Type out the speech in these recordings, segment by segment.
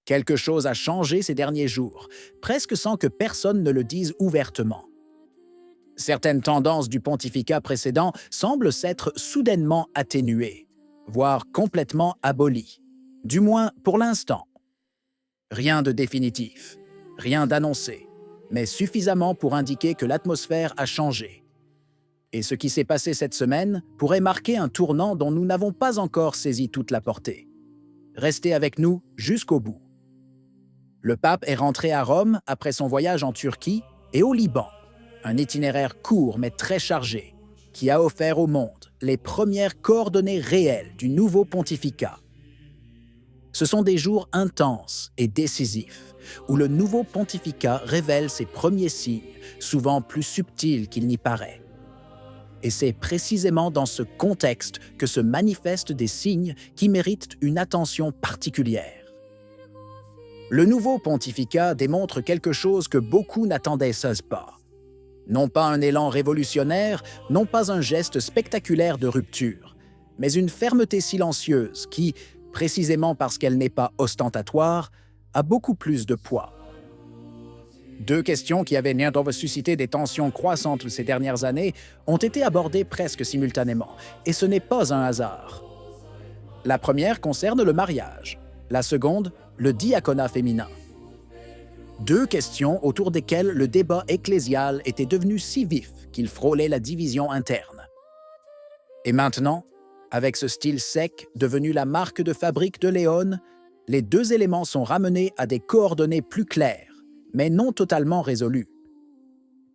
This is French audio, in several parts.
Quelque chose a changé ces derniers jours, presque sans que personne ne le dise ouvertement. Certaines tendances du pontificat précédent semblent s'être soudainement atténuées, voire complètement abolies, du moins pour l'instant. Rien de définitif, rien d'annoncé, mais suffisamment pour indiquer que l'atmosphère a changé. Et ce qui s'est passé cette semaine pourrait marquer un tournant dont nous n'avons pas encore saisi toute la portée. Restez avec nous jusqu'au bout. Le pape est rentré à Rome après son voyage en Turquie et au Liban, un itinéraire court mais très chargé, qui a offert au monde les premières coordonnées réelles du nouveau pontificat. Ce sont des jours intenses et décisifs, où le nouveau pontificat révèle ses premiers signes, souvent plus subtils qu'il n'y paraît. Et c'est précisément dans ce contexte que se manifestent des signes qui méritent une attention particulière. Le nouveau pontificat démontre quelque chose que beaucoup n'attendaient pas. Non pas un élan révolutionnaire, non pas un geste spectaculaire de rupture, mais une fermeté silencieuse qui, précisément parce qu'elle n'est pas ostentatoire, a beaucoup plus de poids. Deux questions qui avaient suscité des tensions croissantes ces dernières années ont été abordées presque simultanément, et ce n'est pas un hasard. La première concerne le mariage, la seconde, le diaconat féminin. Deux questions autour desquelles le débat ecclésial était devenu si vif qu'il frôlait la division interne. Et maintenant, avec ce style sec devenu la marque de fabrique de Léon, les deux éléments sont ramenés à des coordonnées plus claires, mais non totalement résolues.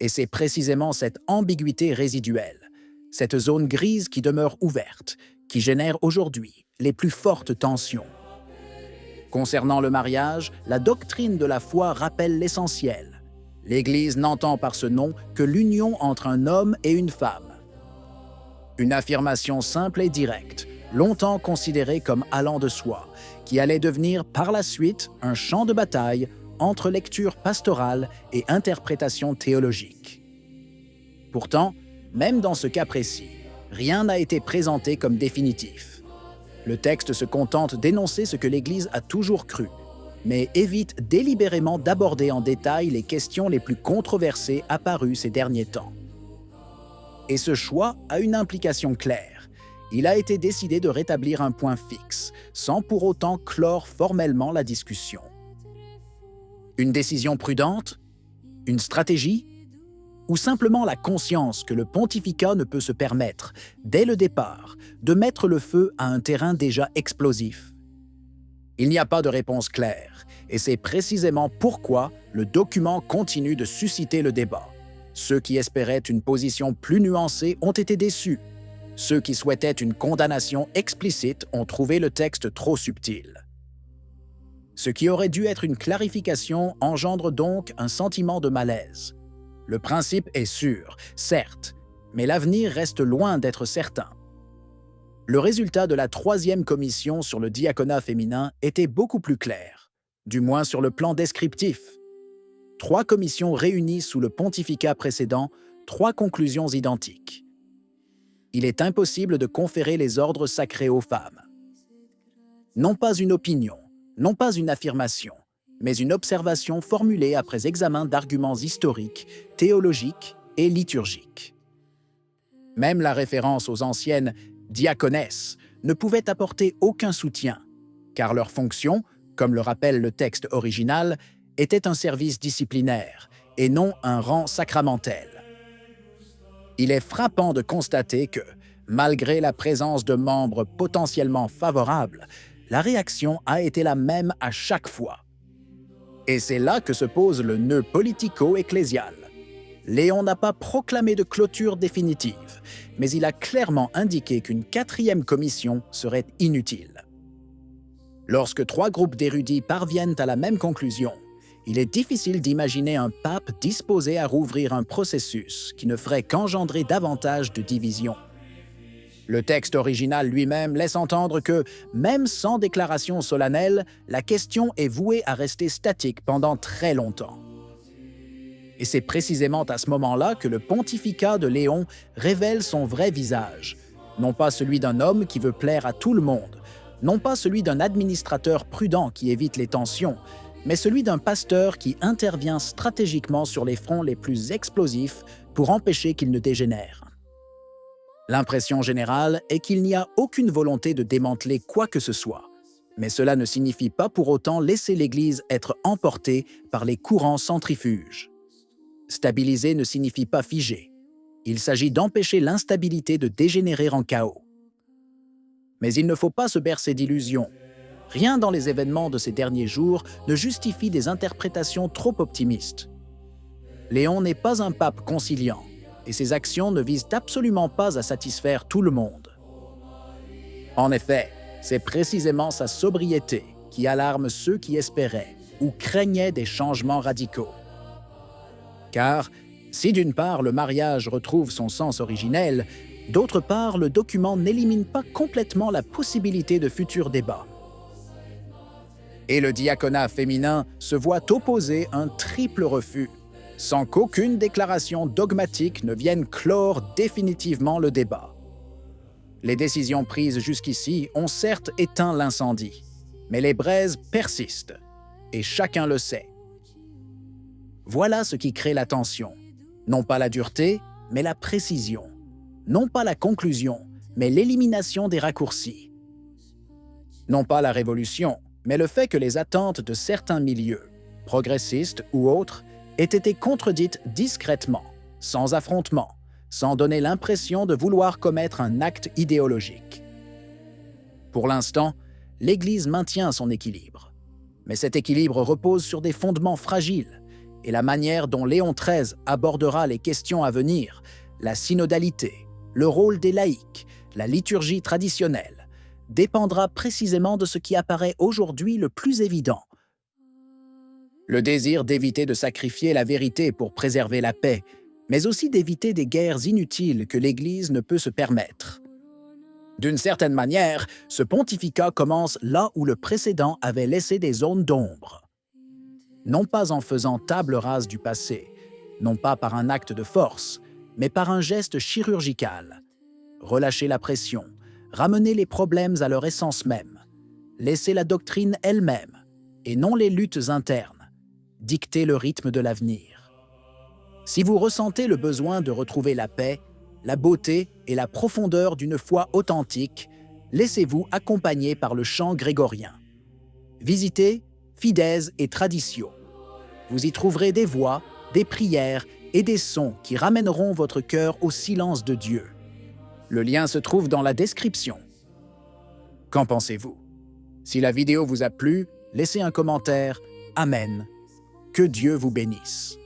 Et c'est précisément cette ambiguïté résiduelle, cette zone grise qui demeure ouverte, qui génère aujourd'hui les plus fortes tensions. Concernant le mariage, la doctrine de la foi rappelle l'essentiel. L'Église n'entend par ce nom que l'union entre un homme et une femme. Une affirmation simple et directe, longtemps considérée comme allant de soi, qui allait devenir par la suite un champ de bataille entre lecture pastorale et interprétation théologique. Pourtant, même dans ce cas précis, rien n'a été présenté comme définitif. Le texte se contente d'énoncer ce que l'Église a toujours cru, mais évite délibérément d'aborder en détail les questions les plus controversées apparues ces derniers temps. Et ce choix a une implication claire. Il a été décidé de rétablir un point fixe, sans pour autant clore formellement la discussion. Une décision prudente? Une stratégie? Ou simplement la conscience que le pontificat ne peut se permettre, dès le départ, de mettre le feu à un terrain déjà explosif? Il n'y a pas de réponse claire, et c'est précisément pourquoi le document continue de susciter le débat. Ceux qui espéraient une position plus nuancée ont été déçus. Ceux qui souhaitaient une condamnation explicite ont trouvé le texte trop subtil. Ce qui aurait dû être une clarification engendre donc un sentiment de malaise. Le principe est sûr, certes, mais l'avenir reste loin d'être certain. Le résultat de la troisième commission sur le diaconat féminin était beaucoup plus clair, du moins sur le plan descriptif. 3 commissions réunies sous le pontificat précédent, 3 conclusions identiques. Il est impossible de conférer les ordres sacrés aux femmes. Non pas une opinion, non pas une affirmation, mais une observation formulée après examen d'arguments historiques, théologiques et liturgiques. Même la référence aux anciennes diaconesses ne pouvait apporter aucun soutien, car leur fonction, comme le rappelle le texte original, était un service disciplinaire et non un rang sacramentel. Il est frappant de constater que, malgré la présence de membres potentiellement favorables, la réaction a été la même à chaque fois. Et c'est là que se pose le nœud politico-ecclésial. Léon n'a pas proclamé de clôture définitive, mais il a clairement indiqué qu'une 4e commission serait inutile. Lorsque 3 groupes d'érudits parviennent à la même conclusion, il est difficile d'imaginer un pape disposé à rouvrir un processus qui ne ferait qu'engendrer davantage de divisions. Le texte original lui-même laisse entendre que, même sans déclaration solennelle, la question est vouée à rester statique pendant très longtemps. Et c'est précisément à ce moment-là que le pontificat de Léon révèle son vrai visage, non pas celui d'un homme qui veut plaire à tout le monde, Non pas celui d'un administrateur prudent qui évite les tensions, mais celui d'un pasteur qui intervient stratégiquement sur les fronts les plus explosifs pour empêcher qu'ils ne dégénèrent. L'impression générale est qu'il n'y a aucune volonté de démanteler quoi que ce soit, mais cela ne signifie pas pour autant laisser l'Église être emportée par les courants centrifuges. Stabiliser ne signifie pas figer. Il s'agit d'empêcher l'instabilité de dégénérer en chaos. Mais il ne faut pas se bercer d'illusions. Rien dans les événements de ces derniers jours ne justifie des interprétations trop optimistes. Léon n'est pas un pape conciliant, et ses actions ne visent absolument pas à satisfaire tout le monde. En effet, c'est précisément sa sobriété qui alarme ceux qui espéraient ou craignaient des changements radicaux. Car, si d'une part le mariage retrouve son sens originel, d'autre part le document n'élimine pas complètement la possibilité de futurs débats. Et le diaconat féminin se voit opposer un triple refus, sans qu'aucune déclaration dogmatique ne vienne clore définitivement le débat. Les décisions prises jusqu'ici ont certes éteint l'incendie, mais les braises persistent, et chacun le sait. Voilà ce qui crée la tension. Non pas la dureté, mais la précision. Non pas la conclusion, mais l'élimination des raccourcis. Non pas la révolution, mais le fait que les attentes de certains milieux, progressistes ou autres, aient été contredites discrètement, sans affrontement, sans donner l'impression de vouloir commettre un acte idéologique. Pour l'instant, l'Église maintient son équilibre. Mais cet équilibre repose sur des fondements fragiles, et la manière dont Léon XIII abordera les questions à venir, la synodalité, le rôle des laïcs, la liturgie traditionnelle, dépendra précisément de ce qui apparaît aujourd'hui le plus évident. Le désir d'éviter de sacrifier la vérité pour préserver la paix, mais aussi d'éviter des guerres inutiles que l'Église ne peut se permettre. D'une certaine manière, ce pontificat commence là où le précédent avait laissé des zones d'ombre. Non pas en faisant table rase du passé, non pas par un acte de force, mais par un geste chirurgical. Relâcher la pression, ramener les problèmes à leur essence même, laisser la doctrine elle-même, et non les luttes internes, dicter le rythme de l'avenir. Si vous ressentez le besoin de retrouver la paix, la beauté et la profondeur d'une foi authentique, laissez-vous accompagner par le chant grégorien. Visitez Fides et Traditio. Vous y trouverez des voix, des prières et des sons qui ramèneront votre cœur au silence de Dieu. Le lien se trouve dans la description. Qu'en pensez-vous? Si la vidéo vous a plu, laissez un commentaire. Amen. Que Dieu vous bénisse.